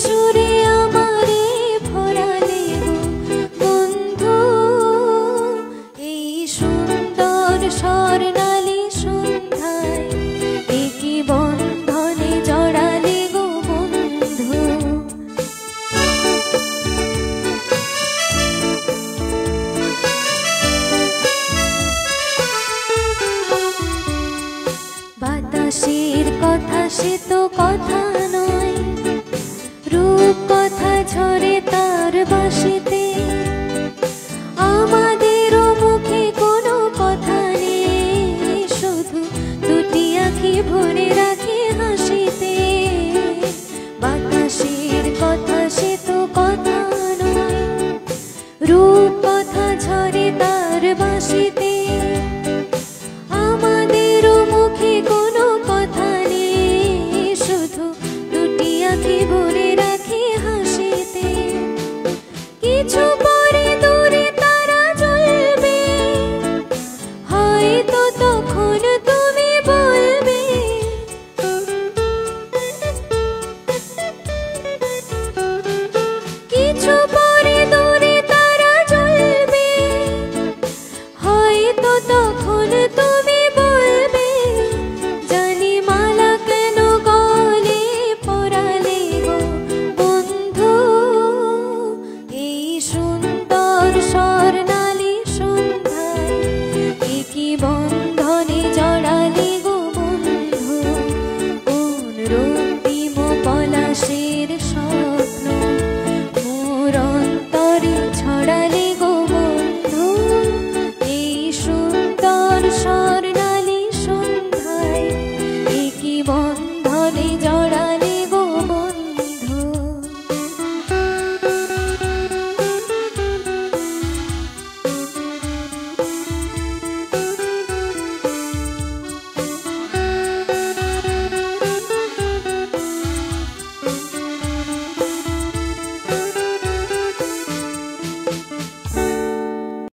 সুরে আমারে ভরালে গো বন্ধু, এই সুন্দর স্বর্ণালী সন্ধ্যায় একই বন্ধনে জড়ালে গো বন্ধু। বাতাসের কথা সে তো কথা নয়, রূপ কথা ঝরে তার বাঁশিতে। আমাদেরও মুখে কোনো কথা নেই, শুধু দুটি আঁখি ভরে রাখে হাসিতে। বাতাসের কথা সে তো কথা নয়, রূপ কথা ঝরে তার বাঁশিতে। আমাদেরও মুখে কোনো কথা নেই, শুধু দুটি আঁখি ভরে